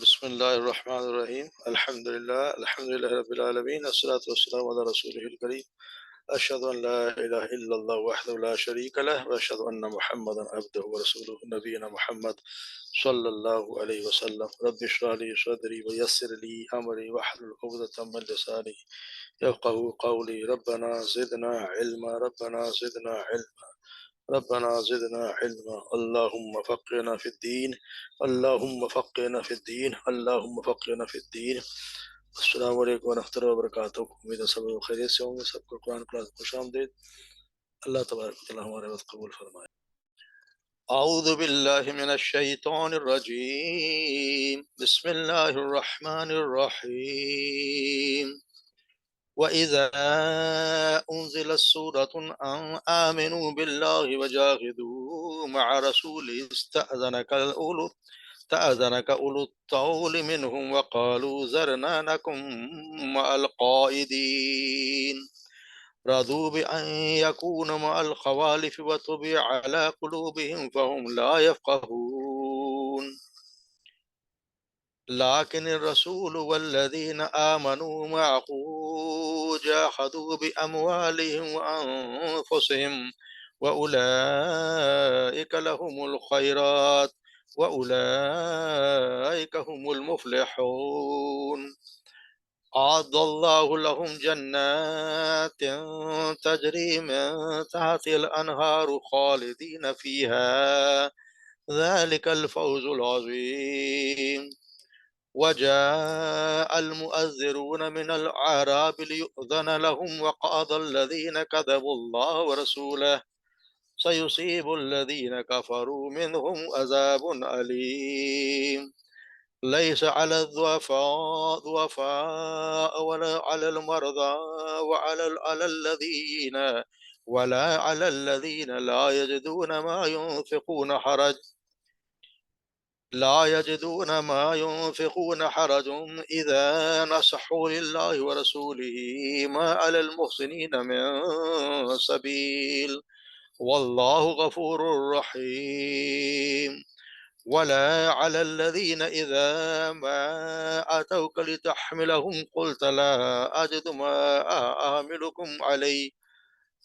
بسم الله الرحمن الرحيم الحمد لله رب العالمين الصلاة والسلام على رسوله الكريم أشهد أن لا إله إلا الله وحده لا شريك له وأشهد أن محمدا عبده ورسوله نبينا محمد صلى الله عليه وسلم رب اشرح لي صدري ويسر لي أمري واحلل عقدة من لساني يفقهوا قولي ربنا زدنا علما ربنا زدنا علما اللهم فقنا في الدين اللهم فقنا في الدين اللهم فقنا في الدين السلام علیکم ورحمۃ اللہ وبرکاتہ. امید ہے سب لوگ خیریت سے ہوں گے. سب کو قرآن کلاس خوش آمدید. اللہ تبارک و تعالی ہمارے وقت قبول فرمائے. اعوذ باللہ من الشیطان الرجیم بسم اللہ الرحمن الرحیم وَإِذَا أُنزِلَتْ سُورَةٌ أَنْ آمِنُوا بِاللَّهِ وَجَاهِدُوا مَعَ رَسُولِهِ استأذنك أولو الطول منهم وقالوا ذرنا نكن مع القائدين رضوا بأن يكونوا مع الخوالف وطبع على قلوبهم فهم لا يفقهون لكن الرسول والذين آمنوا معه جاهدوا بأموالهم وأنفسهم وأولئك لهم الخيرات وأولئك هم المفلحون أعد الله لهم جنات تجري من تحت الأنهار خالدين فيها ذلك الفوز العظيم وجاء المؤذرون من الأعراب ليؤذن لهم وقعد الذين كذبوا الله ورسوله سيصيب الذين كفروا منهم عذاب أليم ليس على الضعفاء ولا على المرضى ولا على الذين لا يجدون ما ينفقون حرج إذا نصحوا لله ورسوله ما على المحسنين من سبيل والله غفور رحيم ولا على الذين إذا ما أتوك لتحملهم قلت لا أجد ما أحملكم عليه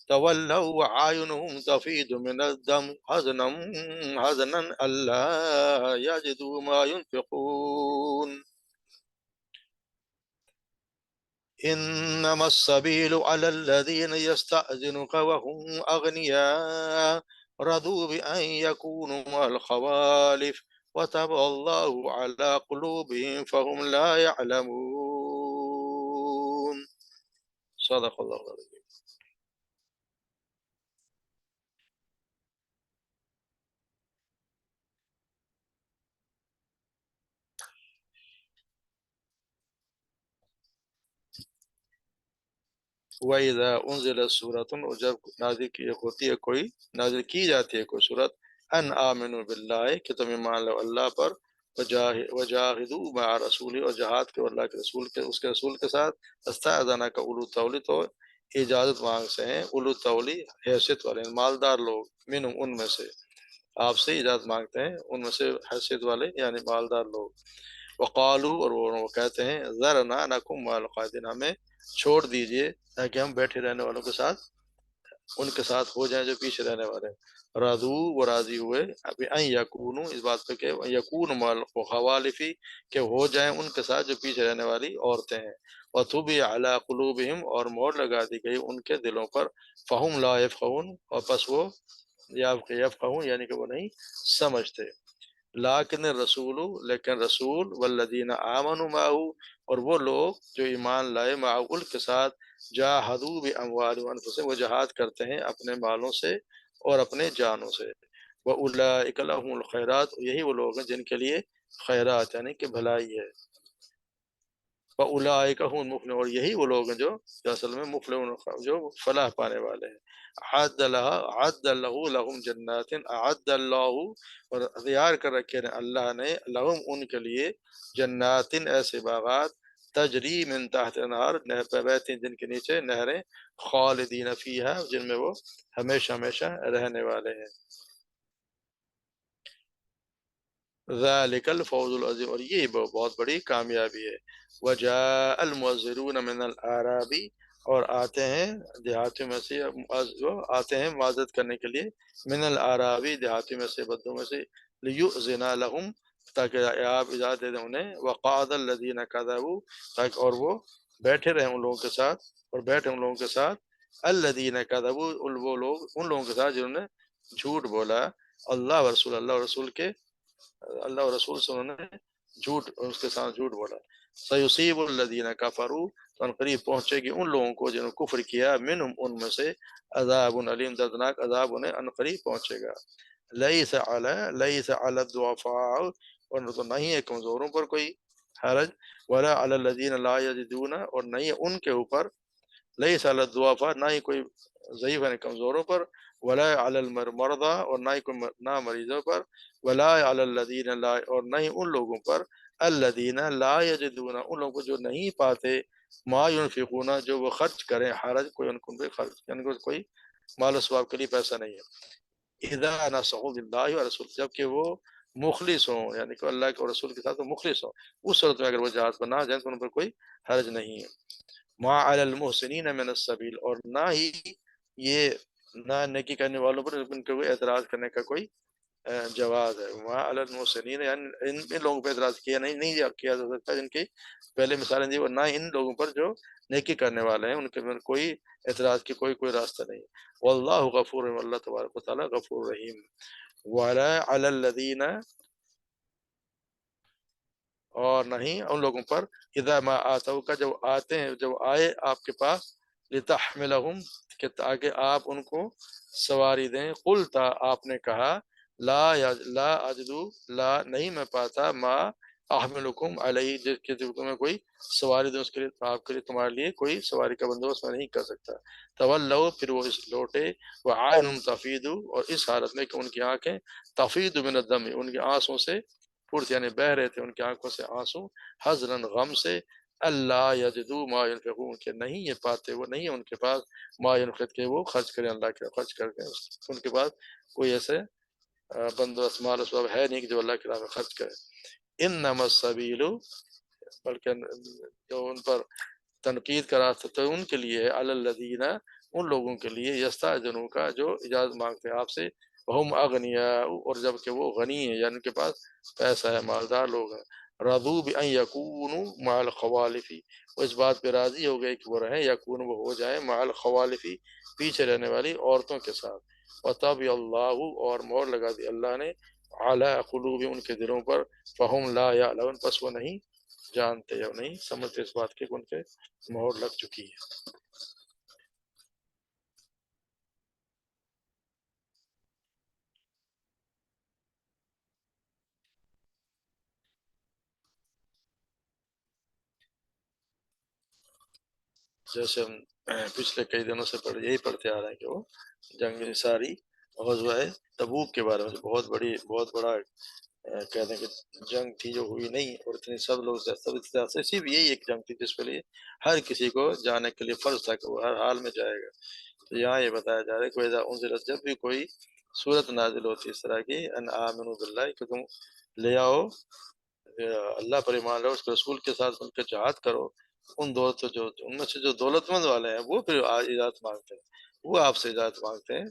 تولوا وعينهم تفيض من الدم حزنا ألا يجدوا ما ينفقون إنما السبيل على الذين يستأذنك وهم أغنياء رضوا بأن يكونوا مع الخوالف وطبع الله على قلوبهم فهم لا يعلمون صدق الله العظيم. وَإِذَا أُنزِلَتْ سُورَةٌ اور جب نازل کی جاتی ہے کوئی سورت ان آمنوا باللہ کہ تم ایمان لو اللہ پر وجاہدوا مع رسول اور جہاد کے اللہ کے رسول کے اس کے رسول کے ساتھ استاذنک اولو الطول تو اجازت مانگ سے ہیں اولو الطول حیثیت والے مالدار لوگ منہم ان میں سے آپ سے اجازت مانگتے ہیں ان میں سے حیثیت والے یعنی مالدار لوگ وقالوا اور وہ کہتے ہیں ذرنا نکم مع القاعدین ہمیں چھوڑ دیجئے تاکہ ہم بیٹھے رہنے والوں کے ساتھ ان کے ساتھ ہو جائیں جو پیچھے رہنے والے ہیں رضو وہ راضی ہوئے ابھی ان یکونو اس بات پہ کہ یکون مال خوالفی کہ ہو جائیں ان کے ساتھ جو پیچھے رہنے والی عورتیں ہیں وطبع علی قلوبہم اور مہر لگا دی گئی ان کے دلوں پر فہم لا یفقہون اور پس وہ یفقہون یعنی کہ وہ نہیں سمجھتے لیکن رسول والذین آمنوا معه اور وہ لوگ جو ایمان لائے معه کے ساتھ جاہدوا باموالہم وانفسہم وہ جہاد کرتے ہیں اپنے مالوں سے اور اپنے جانوں سے واولئک لهم الخیرات یہی وہ لوگ ہیں جن کے لیے خیرات یعنی کہ بھلائی ہے واولئک هم المفلحون اور یہی وہ لوگ ہیں جو اصل میں مفلحون جو فلاح پانے والے ہیں اعد اللہ لهم جنات اعد اللہ اور تیار کر رکھے ہیں اللہ نے لهم ان کے لیے جنات ایسے باغات تجری من تحت انہار بہتی جن کے نیچے نہریں خالدین فیہا جن میں وہ ہمیشہ ہمیشہ رہنے والے ہیں ذالک الفوز العظیم، اور یہ بہت بڑی کامیابی ہے۔ وجاء المعذرون من الاعراب، اور آتے ہیں دیہاتیوں میں سے، جو آتے ہیں معذرت کرنے کے لیے، من الاعرابی دیہاتیوں میں سے، بدوں میں سے، لیؤذن لهم، تاکہ آپ اجازت دے دیں انہیں، وقعد الذین کذبوا، تاکہ اور وہ بیٹھے رہیں ان لوگوں کے ساتھ، اور بیٹھے ان لوگوں کے ساتھ، الذین کذبوا، وہ لوگ ان لوگوں کے ساتھ جنہوں نے جھوٹ بولا، اللہ و رسول، اللہ و رسول کے، اللہ اور رسول سے انہوں نے جھوٹ، اس کے ساتھ جھوٹ بولا۔ سیصیب الذین کفروا، تو قریب پہنچے گی ان لوگوں کو جنہوں نے کفر کیا، منہم ان میں سے، عذاب علیم، دردناک عذاب انہیں ان قریب پہنچے گا۔ لیس علی الضعفاء، اور تو نہیں ہے کمزوروں پر کوئی حرج، ولا علی الذین لا یجدون، اور نہیں ہے ان کے اوپر، لیس علی الضعفاء، نہ ہی کوئی ضعیف ہے کمزوروں پر، ولا علی المرضى، اور نہ ہی کوئی نہ مریضوں پر، ولا علی الذین لا، اور نہ ہی ان لوگوں پر، الذین لا یجدون، ان لوگوں کو جو نہیں پاتے، ما ينفقون، جو وہ خرچ کریں، حرج، کوئی ان کو خرچ، یعنی کوئی مال و ثواب کے لیے پیسہ نہیں ہے، اذا نصحوا للہ ورسول، جب کہ وہ مخلص ہوں، یعنی کہ اللہ کے رسول کے ساتھ وہ مخلص ہوں، اس صورت میں اگر وہ جہاد پر نہ جائیں تو ان پر کوئی حرج نہیں ہے۔ ما علی المحسنین من السبیل، اور نہ ہی یہ، نہ نیکی کرنے والوں پر ان کے کوئی اعتراض کرنے کا کوئی جواز ہے۔ ما علی المحسنین، یعنی ان لوگوں پہ اعتراض کیا نہیں کیا جا سکتا جن کی پہلے مثالیں دی، اور نہ ان لوگوں پر جو نیکی کرنے والے ہیں ان کے میں کوئی اعتراض کی کوئی راستہ نہیں۔ واللہ غفور، اللہ تبارک و تعالیٰ غفور رحیم۔ ولا علی الذین، اور نہیں ان لوگوں پر، اذا ما آتوا کا، جب آتے ہیں، جب آئے آپ کے پاس، لتحملہم، کہ تاکہ آپ ان کو سواری دیں، قلتا، آپ نے کہا، لا اجدو، لا نہیں میں پاتا، ما احملکم علیہ، جس کے تمہیں کوئی سواری دیں اس کے لیے، آپ کے لیے، تمہارے لیے کوئی سواری کا بندوبست میں نہیں کر سکتا۔ تولوا، پھر وہ اس لوٹے، وعینہم تفیض، اور اس حالت میں کہ ان کی آنکھیں، تفیض من الدم، ان کی آنسوں سے پھرت، یعنی بہ رہے تھے ان کی آنکھوں سے آنسو، حزناً، غم سے، اللہ یجدو ما ینفقون، کہ نہیں یہ پاتے، وہ نہیں ہے ان کے پاس، ما ینفق، کہ وہ خرچ کریں، اللہ کے خرچ کر کے، ان کے پاس کوئی ایسے بندوبست مال و سبب ہے نہیں کہ جو اللہ کے راہ میں خرچ کرے۔ انما السبیل، بلکہ جو ان پر تنقید کا راستہ تو ان کے لیے ہے، علی الذین، ان لوگوں کے لیے، یستأذنون کا، جو اجازت مانگتے ہیں آپ سے، ہم اغنیاء، اور جب کہ وہ غنی ہیں، یعنی ان کے پاس پیسہ ہے، مالدار لوگ ہیں، رضوا بأن یکونوا مع الخوالف، وہ اس بات پہ راضی ہو گئے کہ وہ رہیں، یکون، وہ ہو جائیں، مع الخوالف، پیچھے رہنے والی عورتوں کے ساتھ، وطبع اللہ، اور مہر لگا دی اللہ نے، علی قلوب، ان کے دلوں پر، فہم لا یعلمون، پس وہ نہیں جانتے یا نہیں سمجھتے اس بات کی کہ ان کے مہر لگ چکی ہے۔ جیسے ہم پچھلے کئی دنوں سے یہی پڑھتے آ رہے ہیں کہ وہ جنگ ساری، غزوہ تبوک کے بارے میں، بہت بڑا کہتے ہیں کہ جنگ تھی جو ہوئی نہیں، اور اتنے سب لوگ، سب صرف یہی ایک جنگ تھی جس کے لیے ہر کسی کو جانے کے لیے فرض تھا کہ وہ ہر حال میں جائے گا۔ تو یہاں یہ بتایا جا رہا ہے کہ اذا انزلت، جب بھی کوئی صورت نازل ہوتی اس طرح کی، ان آمنوا باللہ، کہ تم لے آؤ، اللہ پر ایمان لاؤ، اس کے رسول کے ساتھ مل کے جہاد کرو، ان دولت جو ان میں سے جو دولت مند والے ہیں وہ پھر اجازت مانگتے ہیں، وہ آپ سے اجازت مانگتے ہیں،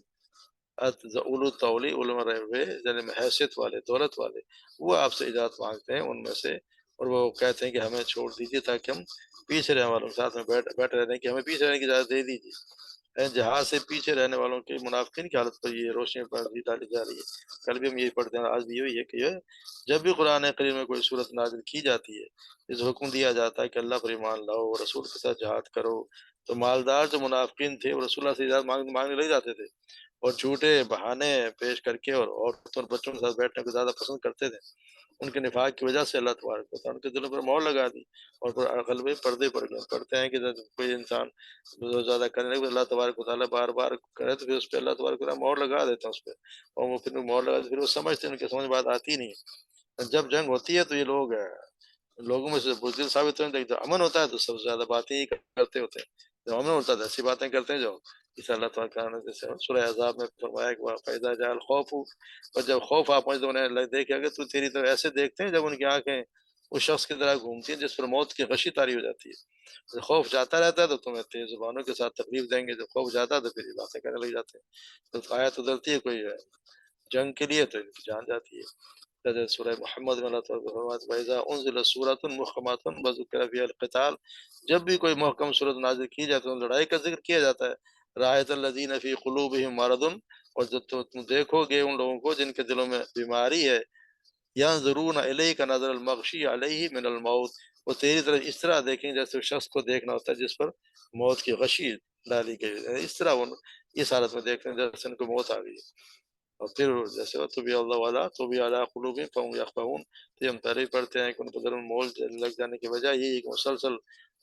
اولو تولی، علم رہے ہوئے، یعنی حیثیت والے، دولت والے، وہ آپ سے اجازت مانگتے ہیں ان میں سے، اور وہ کہتے ہیں کہ ہمیں چھوڑ دیجیے تاکہ ہم پیچھے رہنے والوں کے ساتھ میں بیٹھ رہنے کی، ہمیں پیچھے رہنے کی اجازت دے دیجیے۔ جہاز سے پیچھے رہنے والوں کے منافقین کی حالت پر یہ روشنی پر بھی ڈالی جا رہی ہے۔ کل بھی ہم یہی پڑھتے ہیں، آج بھی یہی ہے کہ جب بھی قرآن کریم میں کوئی صورت نازل کی جاتی ہے، اس حکم دیا جاتا ہے کہ اللہ پر ایمان لاؤ، رسول کے ساتھ جہاد کرو، تو مالدار جو منافقین تھے وہ رسول اللہ سے اجازت مانگنے لگ جاتے تھے، اور جھوٹے بہانے پیش کر کے اور عورتوں اور بچوں کے ساتھ بیٹھنے کو زیادہ پسند کرتے تھے۔ ان کے نفاق کی وجہ سے اللہ تبارک و تعالیٰ ان کے دلوں پر مہر لگا دی، اور پھر قلبے پردے پڑ گئے۔ پڑھتے ہیں کہ جب کوئی انسان جو زیادہ کرنے لگے، اللہ تبارک و تعالیٰ بار بار کرے تو پھر اس پہ اللہ تبارک و تعالیٰ مہر لگا دیتا ہے اس پہ، اور وہ پھر مہر لگا، پھر وہ سمجھتے ہیں، ان کی سمجھ بات آتی نہیں ہے۔ جب جنگ ہوتی ہے تو یہ لوگوں میں سے بزدل ثابت ہوتے ہیں، جب امن ہوتا ہے تو سب سے زیادہ باتیں ہی کرتے ہوتے ہیں، جب امن ہوتا ہے تو ایسی باتیں کرتے ہیں جو اس اللہ تعالیٰ نے جیسے سورہ عذاب میں فرمایا کہ فیضا جال خوف، اور جب خوف آپ پہنچ تو انہیں دیکھا کہ تو تیری طرف ایسے دیکھتے ہیں جب ان کی آنکھیں اس شخص کی طرح گھومتی ہیں جس پر موت کی غشی طاری ہو جاتی ہے۔ خوف جاتا رہتا ہے تو تمہیں تیز زبانوں کے ساتھ تکلیف دیں گے، جب خوف جاتا ہے تو پھر یہ باتیں کرنے لگ جاتے ہیں۔ تو آیت ادھرتی ہے کوئی ہے جنگ کے لیے تو ان کی جان جاتی ہے۔ جیسے سورہ محمد میں اللہ تعالیٰ فرماتا ہے وَإِذَا أُنزِلَتْ سُورَةٌ مُحْكَمَةٌ وَذُكِّرَ فِيهَا الْقِتَالُ، جب بھی کوئی محکم صورت نازل کی جاتی ہے تو لڑائی کا ذکر کیا جاتا ہے۔ رَأَيْتَ الَّذِينَ فِي قُلُوبِهِم مَرَضٌ، اور جب تم دیکھو گے ان لوگوں کو جن کے دلوں میں بیماری ہے، يَنظُرُونَ إِلَيْكَ نَظَرَ الْمَغْشِيِّ عَلَيْهِ مِنَ الْمَوْتِ، وہ تیری طرف اس طرح دیکھیں جیسے اس شخص کو دیکھنا ہوتا ہے جس پر موت کی غشی ڈالی گئی ہے، اس طرح وہ اس حالت میں دیکھتے ہیں جیسے ان کو موت آ گئی ہے۔ اور پھر جیسے تو بھی اللہ والا تو بھی اعلیٰ قلوب فہم یفقہون، تو ہم پہلے ہی پڑھتے ہیں کہ ان کو دل میں مول لگ جانے کی وجہ یہی ہے کہ مسلسل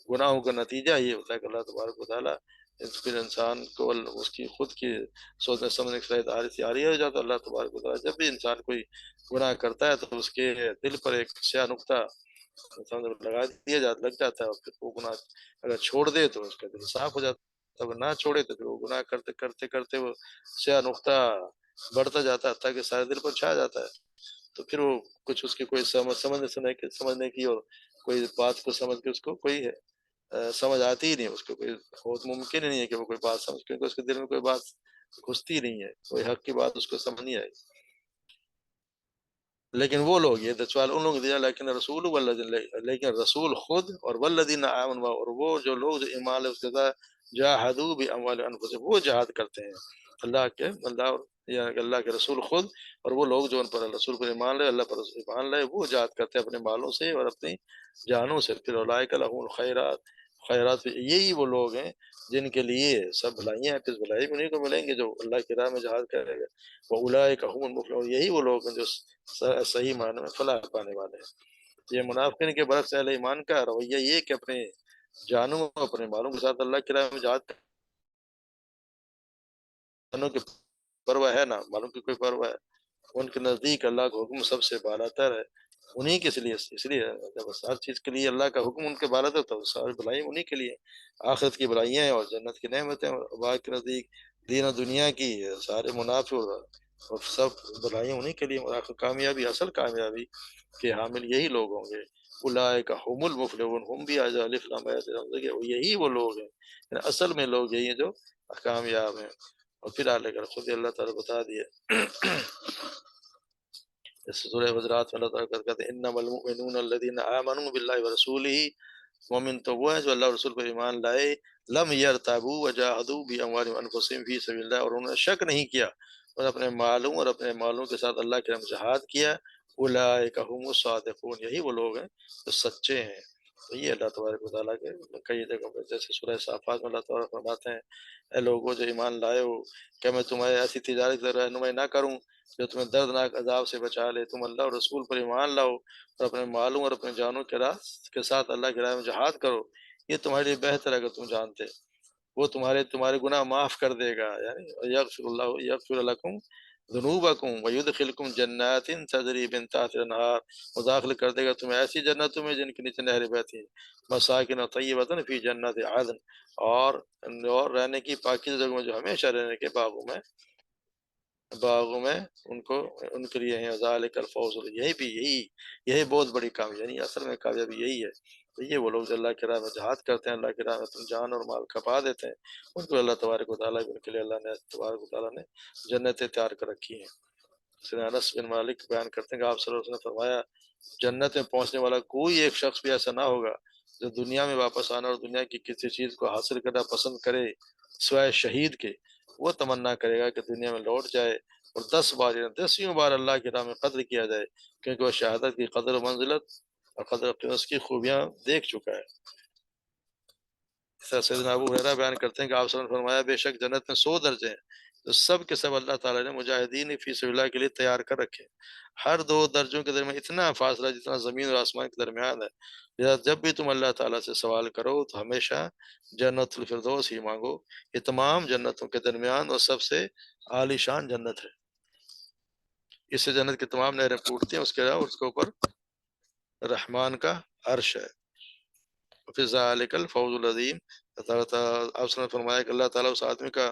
گناہوں کا نتیجہ یہ ہوتا ہے کہ اللہ تبارک و تعالیٰ پھر انسان کو اس کی خود کی سوچنے سمجھنے کی صلاحیت آری ہو جاتا ہے۔ اللہ تبارک و تعالیٰ جب بھی انسان کوئی گناہ کرتا ہے تو اس کے دل پر ایک سیاہ نقطہ لگا دیا جاتا لگ جاتا ہے، اور پھر وہ گناہ اگر چھوڑ دے تو اس کا دل صاف ہو جاتا ہے، اگر نہ چھوڑے تو پھر وہ گناہ کرتے کرتے کرتے وہ سیاہ نقطہ بڑھتا جاتا ہے تاکہ سارے دل پر چھا جاتا ہے۔ تو پھر وہ کچھ اس کی کوئی سمجھنے کی اور کوئی بات کو سمجھ کے اس کو کوئی سمجھ آتی ہی نہیں، اس کو کوئی بہت ممکن ہی نہیں ہے کہ وہ کوئی بات سمجھ، کیونکہ اس کے دل میں کوئی بات گھستی نہیں ہے، کوئی حق کی بات اس کو سمجھ نہیں آئی۔ لیکن وہ لوگ یہ سوال ان لوگوں کو دیا لیکن رسول خود اور والذین آمنوا، اور وہ جو لوگ جو ایمان لے اس کے ساتھ جاہدوا باموالہم وانفسہم، وہ جہاد کرتے ہیں اللہ کے رسول خود اور وہ لوگ جو ان پر رسول پر ایمان لے، اللہ پر ایمان لے، وہ جہاد کرتے ہیں اپنے مالوں سے اور اپنی جانوں سے۔ پھر اولئک لہم الخیرات، خیرات یہی وہ لوگ ہیں جن کے لیے سب بھلائیاں ہیں، کس بھلائی انہیں کو ملیں گے جو اللہ کی راہ میں جہاد کرے گا۔ واولئک هم المفلحون، یہی وہ لوگ ہیں جو صحیح معنی میں فلاح پانے والے ہیں۔ یہ منافقین کے برعکس اہل ایمان کا رویہ یہ کہ اپنے جانوں اپنے مالوں کے ساتھ اللہ کی راہ میں جہاد جانوں کی پرواہ ہے، نہ مالوں کی کوئی پرواہ ہے۔ ان کے نزدیک اللہ کا حکم سب سے بالا تر ہے، انہی کے لیے اس لیے جب ہر چیز کے لیے اللہ کا حکم ان کے بالا تر تو ساری بھلائی انہی کے لیے، آخرت کی بھلائیاں ہیں اور جنت کی نعمتیں، اور اللہ کے نزدیک دین و دنیا کی سارے منافع اور سب بھلائیاں انہی کے لیے، اور آخر کامیابی اصل کامیابی کے حامل یہی لوگ ہوں گے۔ اولئک هم المفلحون، ہم بھی آج الف لام یہی وہ لوگ ہیں، یعنی اصل میں لوگ یہی ہیں جو کامیاب ہیں۔ اور پھر آگے کر خود اللہ تعالیٰ بتا دیا سورہ حجرات میں اللہ تعالیٰ کہتے ہیں انما المؤمنون الذین آمنوا باللہ ورسولہ، مومن تو وہ ہے جو اللہ رسول پر ایمان لائے، لم یرتابوا وجاہدوا باموالہم وانفسہم فی سبیل اللہ، اور انہوں نے شک نہیں کیا اور اپنے مالوں کے ساتھ اللہ کے رحم جہاد کیا۔ اولئک هم الصادقون، یہی وہ لوگ ہیں جو سچے ہیں۔ تو یہ اللہ تبارک و تعالیٰ کے کئی جگہوں پہ جیسے سورہ صافات میں اللہ تعالیٰ فرماتے ہیں اے لوگوں جو ایمان لائے ہو، کیا میں تمہیں ایسی تجارت کی رہنمائی نہ کروں جو تمہیں دردناک عذاب سے بچا لے؟ تم اللہ اور رسول پر ایمان لاؤ اور اپنے مالوں اور اپنے جانوں کے ساتھ اللہ کی راہ میں جہاد کرو، یہ تمہارے لیے بہتر ہے اگر تم جانتے، وہ تمہارے گناہ معاف کر دے گا، یعنی یغفر لکم ذنوبکم ویدخلکم جنات تجری من تحتها الانہار، وہ داخل کر دے گا تمہیں ایسی جنتوں میں جن کے نیچے نہریں بہتی ہیں، مساکن طیبۃ فی جنات عدن، اور رہنے کی پاکیزہ جگہوں میں جو ہمیشہ رہنے کے باغوں میں ان کے لیے ہیں ذالک الفوز، یہی بہت بڑی کامیابی، یعنی اصل میں کامیابی یہی ہے۔ تو یہ وہ لوگ جو اللہ کی راہ میں جہاد کرتے ہیں، اللہ کی راہ میں اپنی جان اور مال کھپا دیتے ہیں، ان کو اللہ تبارک و تعالیٰ ان کے لیے اللہ نے تبارک و تعالیٰ نے جنتیں تیار کر رکھی ہیں۔ انس بن مالک بیان کرتے ہیں کہ آپ صلی اللہ علیہ وسلم نے فرمایا جنت میں پہنچنے والا کوئی ایک شخص بھی ایسا نہ ہوگا جو دنیا میں واپس آنا اور دنیا کی کسی چیز کو حاصل کرنا پسند کرے سوائے شہید کے، وہ تمنا کرے گا کہ دنیا میں لوٹ جائے اور 10 بار یا 10 بار اللہ کی راہ میں قدر کیا جائے، کیونکہ وہ شہادت کی قدر و منزلت اور قدر اس کی خوبیاں دیکھ چکا ہے۔ سیدنا ابو ہریرہ بیان کرتے ہیں کہ آپ صلی اللہ علیہ وسلم نے فرمایا بے شک جنت میں 100 درجے ہیں، تو سب کے سب اللہ تعالیٰ نے مجاہدین فی سبیل اللہ کے لیے تیار کر رکھے، ہر 2 درجوں کے درمیان اتنا فاصلہ جتنا زمین اور آسمان کے درمیان ہے، لہذا جب بھی تم اللہ تعالیٰ سے سوال کرو تو ہمیشہ جنت الفردوس ہی مانگو، یہ تمام جنتوں کے درمیان اور سب سے عالی شان جنت ہے، اس سے جنت کی تمام نہریں پھوٹتی ہیں، اس کے علاوہ اس کے اوپر رحمان کا عرش ہے۔ فی ذالک الفوز العظیم، اللہ تعالیٰ آپ نے فرمایا کہ اللہ تعالیٰ اس آدمی کا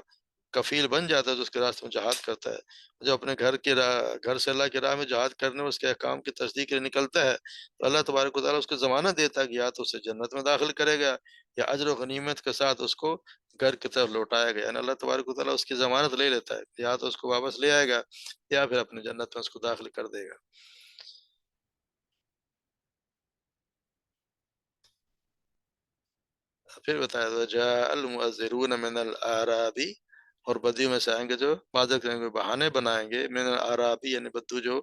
کفیل بن جاتا ہے جو اس کے راستے میں جہاد کرتا ہے۔ جو اپنے گھر سے اللہ کی راہ میں جہاد کرنے اور اس کے احکام کی تصدیق کے لیے نکلتا ہے، تو اللہ تبارک و تعالیٰ اس کو ضمانت دیتا ہے کہ یا تو اسے جنت میں داخل کرے گا یا اجر و غنیمت کے ساتھ اس کو گھر کی طرف لوٹائے گا۔ یعنی اللہ تبارک و تعالیٰ اس کی ضمانت لے لیتا ہے، یا تو اس کو واپس لے آئے گا یا پھر اپنے جنت میں اس کو داخل کر دے گا۔ پھر بتایا وجاء المعذرون من الاعرابی، اور بدیوں میں سے آئیں گے جو معذرت کریں گے، بہانے بنائیں گے، من الاعرابی یعنی بدو جو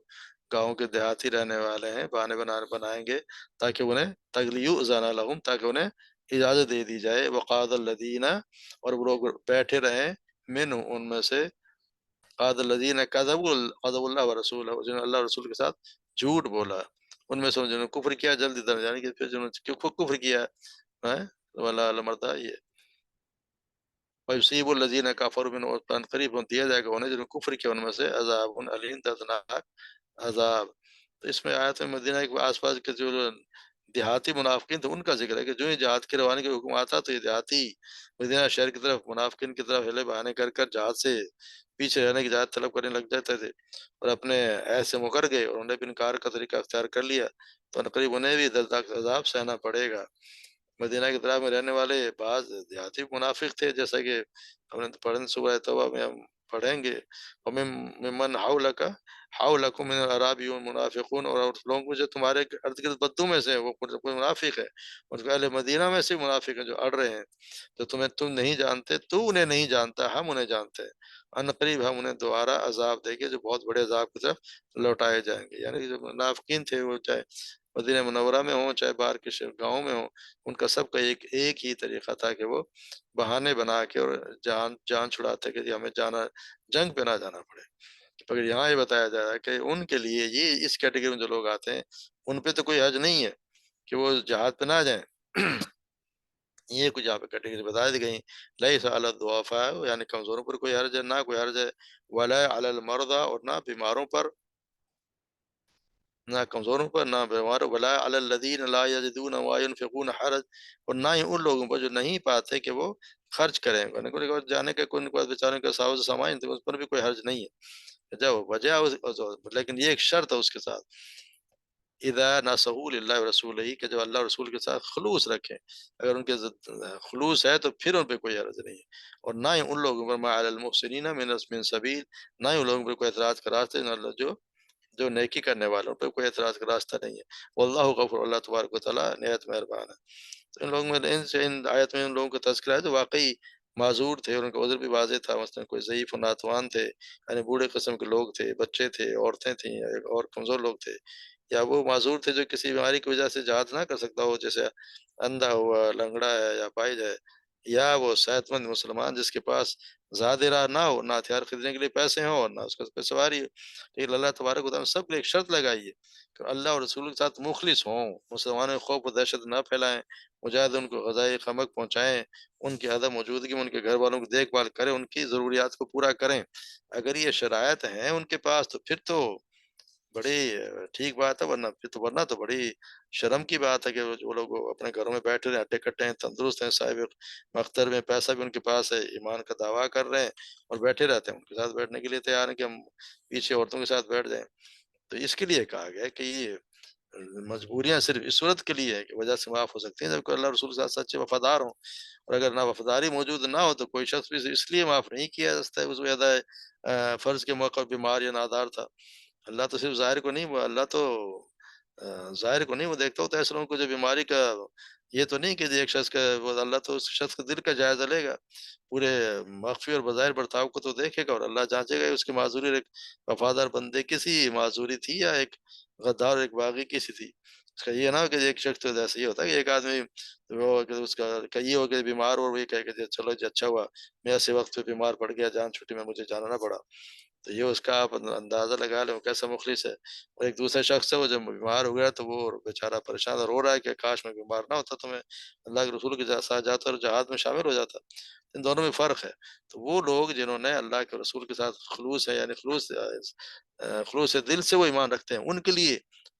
گاؤں کے دیہاتی رہنے والے ہیں، بہانے بنائیں گے تاکہ انہیں تغلیظ لہم، تاکہ انہیں اجازت دے دی جائے، وقاد الذین، اور وہ لوگ بیٹھے رہیں، من ان میں سے، قاد الذین قذبوا اللہ ورسولہ، جنہوں نے اللہ اور رسول کے ساتھ جھوٹ بولا، ان میں سے جنہوں نے کفر کیا جلدی در جانے کی، پھر جنہوں نے کفر کیا ہے ولا المردا یہ ویصیب الذین کفروا من، اور قریب دیا جائے گا انہیں جنہوں نے کفر کیا ان میں سے عذاب علیم، دردناک عذاب۔ تو اس میں آیت میں مدینہ کے آس پاس کے جو دیہاتی منافقین تھے ان کا ذکر ہے کہ جو ہی جہاد کے روانی کا حکم آتا تو یہ دیہاتی مدینہ شہر کی طرف منافقین کی طرف ہلے بہانے کر کر جہاد سے پیچھے رہنے کی جہاد طلب کرنے لگ جاتے تھے، اور اپنے عہد سے مکر گئے اور انہوں نے بھی انکار کا طریقہ اختیار کر لیا، تو قریب انہیں بھی دردناک عذاب سہنا پڑے گا۔ مدینہ کی طرف میں رہنے والے بعض دیہاتی منافق تھے، جیسا کہ ہم نے پڑھیں سورہ توبہ میں ہم پڑھیں گے، ممن حولکم من العرابی منافقون، اور اس لوگوں میں جو تمہارے ارد گرد بدو میں سے ہیں، وہ کوئی منافق ہے، اور اہل مدینہ میں سے منافق ہیں جو اڑ رہے ہیں، تو تم نہیں جانتے، تو انہیں نہیں جانتا، ہم انہیں جانتے ہیں، ان قریب ہم انہیں دوبارہ عذاب دیں گے جو بہت بڑے عذاب کی طرف لوٹائے جائیں گے۔ یعنی کہ جو منافقین تھے وہ چاہے مدینہ منورہ میں ہوں چاہے باہر کے گاؤں میں ہوں، ان کا سب کا ایک ہی طریقہ تھا کہ وہ بہانے بنا کے اور جان چھڑاتے کہ ہمیں جنگ پہ نہ جانا پڑے۔ مگر یہاں یہ بتایا جا رہا ہے کہ ان کے لیے یہ اس کیٹیگری میں جو لوگ آتے ہیں ان پہ تو کوئی حرج نہیں ہے کہ وہ جہاد پہ نہ جائیں۔ یہ کچھ یہاں پہ کیٹیگری بتا دی گئی، لیس علی الضعفاء، یعنی کمزوروں پر کوئی حرج ہے، نہ کوئی حرج ہے، ولا علی المرضى، اور نہ بیماروں پر، نہ کمزوروں پر نہ بیماروں، ولا علی الذین لا یجدون ما ينفقون حرج، اور نہ ہی ان لوگوں پر جو نہیں پاتے کہ وہ خرچ کریں، ان کو جانے کے کوئی کے پاس بیچارے کا ساز و سامان تو اس پر بھی کوئی حرج نہیں ہے، جب وجہ لیکن یہ ایک شرط ہے اس کے ساتھ، اذا نصحوا للہ ورسولہ، کہ جب اللہ اور رسول کے ساتھ خلوص رکھیں، اگر ان کے خلوص ہے تو پھر ان پہ کوئی حرج نہیں ہے، اور نہ ہی ان لوگوں پر ما علی المحسنین من سبیل، نہ ہی ان لوگوں پر کوئی اعتراض کا راستہ، جو نیکی کرنے والوں پہ کوئی اعتراض کا راستہ نہیں ہے، واللہ غفور، اللہ تبارک و تعالیٰ نہایت مہربان ہے۔ تو ان لوگوں میں ان آیت میں ان لوگوں کا تذکرہ ہے جو واقعی معذور تھے اور ان کا عذر بھی واضح تھا، مثلا کوئی ضعیف و ناتوان تھے، یعنی بوڑھے قسم کے لوگ تھے، بچے تھے، عورتیں تھیں اور کمزور لوگ تھے، یا وہ معذور تھے جو کسی بیماری کی وجہ سے جہاد نہ کر سکتا ہو، جیسے اندھا ہوا، لنگڑا ہے یا پائج ہے، یا وہ صحت مند مسلمان جس کے پاس زیادہ راہ نہ ہو، نہ ہتھیار خریدنے کے لیے پیسے ہوں اور نہ اس کو سواری ہو، لیکن اللہ تبارک و تعالیٰ نے سب کے لیے ایک شرط لگائی ہے کہ اللہ اور رسول کے ساتھ مخلص ہوں، مسلمانوں کو خوف و دہشت نہ پھیلائیں، مجاہد ان کو غذائے خمک پہنچائیں، ان کی عدم موجودگی میں ان کے گھر والوں کی دیکھ بھال کریں، ان کی ضروریات کو پورا کریں۔ اگر یہ شرائط ہیں ان کے پاس تو پھر تو بڑی ٹھیک بات ہے، ورنہ تو بڑی شرم کی بات ہے کہ وہ لوگ اپنے گھروں میں بیٹھے رہے، ہٹے کٹے ہیں، تندرست ہیں، صاحب مختر میں، پیسہ بھی ان کے پاس ہے، ایمان کا دعویٰ کر رہے ہیں اور بیٹھے رہتے ہیں، ان کے ساتھ بیٹھنے کے لیے تیار ہیں کہ ہم پیچھے عورتوں کے ساتھ بیٹھ جائیں۔ تو اس کے لیے کہا گیا ہے کہ یہ مجبوریاں صرف اس صورت کے لیے ہے کہ وجہ سے معاف ہو سکتی ہیں جب کہ اللہ رسول کے ساتھ سچے وفادار ہوں، اور اگر نہ وفاداری موجود نہ ہو تو کوئی شخص بھی اس لیے معاف نہیں کیا جا سکتا ہے اس ادائے فرض کے موقع پر بیمار یا نادار تھا۔ اللہ تو صرف ظاہر کو نہیں، اللہ تو ظاہر کو نہیں وہ دیکھتا ہوتا ہے ایسے لوگوں کو جو بیماری کا، یہ تو نہیں کہ ایک شخص کا اللہ تو اس شخص کے دل کا جائزہ لے گا، پورے مخفی اور بظاہر برتاؤ کو تو دیکھے گا، اور اللہ جانچے گا اس کی معذوری ایک وفادار بندے کی سی معذوری تھی یا ایک غدار ایک باغی کی سی تھی۔ اس کا یہ نہ ہو کہ ایک شخص تو ایسا یہ ہوتا ہے کہ ایک آدمی وہ کہ اس کا کہ یہ ہو کہ بیمار اور وہ یہ کہے کہ چلو جی اچھا ہوا میں ایسے وقت پہ بیمار پڑ گیا، جان چھٹی میں مجھے جانا نہ پڑا، تو یہ اس کا آپ اندازہ لگا لیں وہ کیسا مخلص ہے۔ اور ایک دوسرا شخص ہے وہ جب بیمار ہو گیا تو وہ بیچارہ پریشان اور رو رہا ہے کہ کاش میں بیمار نہ ہوتا تو میں اللہ کے رسول کے ساتھ جاتا اور جہاد میں شامل ہو جاتا۔ ان دونوں میں فرق ہے۔ تو وہ لوگ جنہوں نے اللہ کے رسول کے ساتھ خلوص ہے، یعنی خلوص دل سے وہ ایمان رکھتے ہیں، ان کے لیے